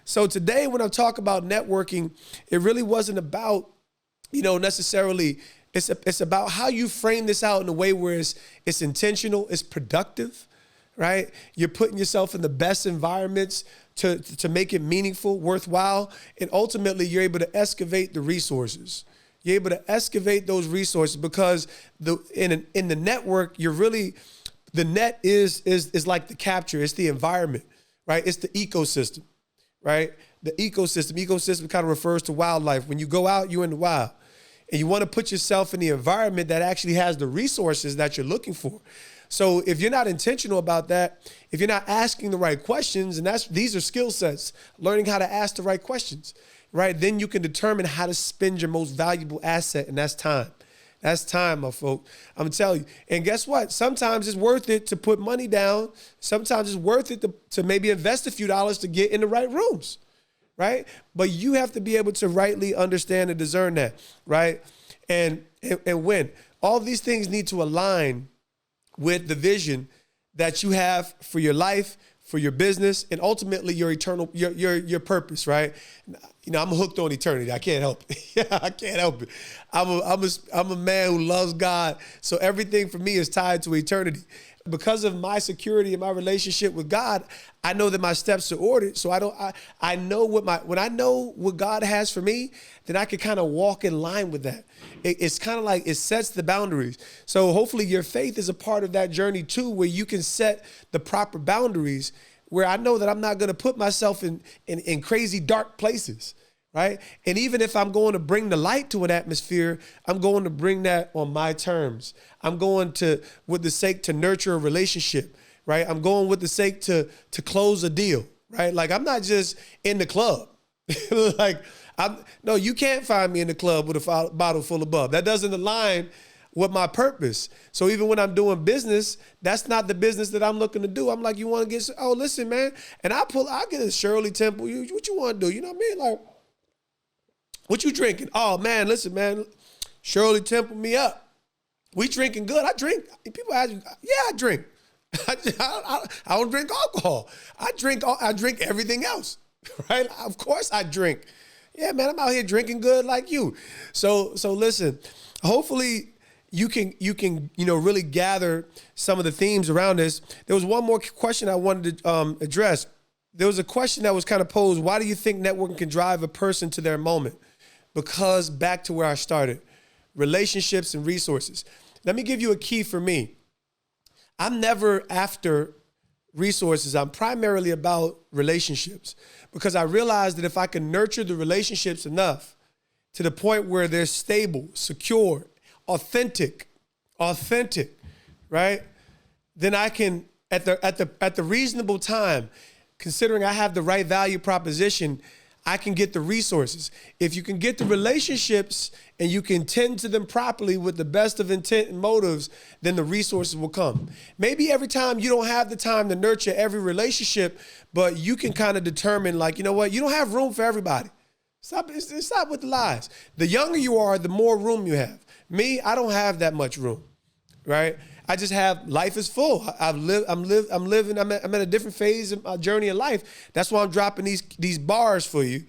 So today when I talk about networking, it really wasn't about, necessarily, it's about how you frame this out in a way where it's intentional, it's productive, right? You're putting yourself in the best environments to make it meaningful, worthwhile, and ultimately you're able to excavate the resources. You're able to excavate those resources because in the network, the net is like the capture, it's the environment, right? It's the ecosystem, right? The ecosystem kind of refers to wildlife. When you go out, you're in the wild. And you want to put yourself in the environment that actually has the resources that you're looking for. So if you're not intentional about that, if you're not asking the right questions, and these are skill sets, learning how to ask the right questions, right? Then you can determine how to spend your most valuable asset, and that's time. That's time, my folk. I'm telling you. And guess what? Sometimes it's worth it to put money down. Sometimes it's worth it to maybe invest a few dollars to get in the right rooms, right? But you have to be able to rightly understand and discern that, right? And win. All of these things need to align with the vision that you have for your life, for your business, and ultimately your eternal, your purpose, right? I'm hooked on eternity. I can't help it. I can't help it. I'm a man who loves God, so everything for me is tied to eternity. Because of my security and my relationship with God, I know that my steps are ordered. So I know when I know what God has for me, then I can kind of walk in line with that. It's kind of like it sets the boundaries. So hopefully your faith is a part of that journey too, where you can set the proper boundaries, where I know that I'm not going to put myself in crazy dark places. Right? And even if I'm going to bring the light to an atmosphere, I'm going to bring that on my terms. I'm going with the sake to nurture a relationship, right? I'm going with the sake to close a deal, right? Like I'm not just in the club. No, you can't find me in the club with a bottle full of bub. That doesn't align with my purpose. So even when I'm doing business, that's not the business that I'm looking to do. I'm like, you want to get, oh, listen, man. And I get a Shirley Temple. What you want to do? You know what I mean? Like, what you drinking? Oh, man, listen, man. Shirley Temple me up. We drinking good. I drink. People ask me, yeah, I drink. I don't drink alcohol. I drink everything else, right? Of course I drink. Yeah, man, I'm out here drinking good like you. So listen, hopefully you can really gather some of the themes around this. There was one more question I wanted to address. There was a question that was kind of posed. Why do you think networking can drive a person to their moment? Because back to where I started, relationships and resources. Let me give you a key for me. I'm never after resources. I'm primarily about relationships, because I realized that if I can nurture the relationships enough to the point where they're stable, secure, authentic, right? Then I can, at the reasonable time, considering I have the right value proposition, I can get the resources. If you can get the relationships and you can tend to them properly with the best of intent and motives, then the resources will come. Maybe every time you don't have the time to nurture every relationship, but you can kind of determine, like, you know what, you don't have room for everybody. Stop with the lies. The younger you are, the more room you have. Me, I don't have that much room, right? I just have, life is full. I'm living, I'm at a different phase of my journey in life. That's why I'm dropping these bars for you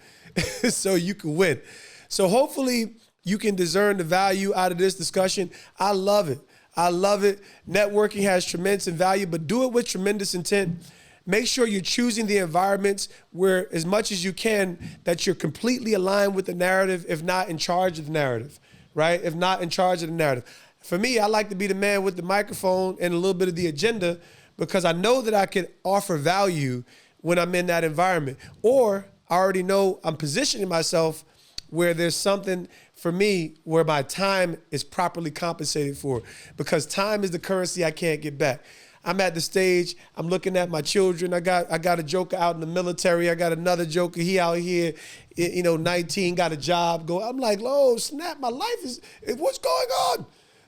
so you can win. So hopefully you can discern the value out of this discussion. I love it. Networking has tremendous value, but do it with tremendous intent. Make sure you're choosing the environments where, as much as you can, that you're completely aligned with the narrative, if not in charge of the narrative, right? If not in charge of the narrative. For me, I like to be the man with the microphone and a little bit of the agenda, because I know that I can offer value when I'm in that environment. Or I already know I'm positioning myself where there's something for me where my time is properly compensated for, because time is the currency I can't get back. I'm at the stage, I'm looking at my children. I got a joker out in the military. I got another joker, he out here, 19, got a job. I'm like, oh, snap, my life is, what's going on?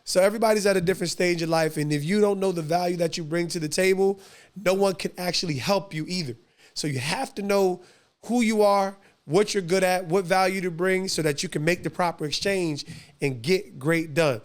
So everybody's at a different stage in life, and if you don't know the value that you bring to the table, no one can actually help you either. So you have to know who you are, what you're good at, what value to bring, so that you can make the proper exchange and get great done.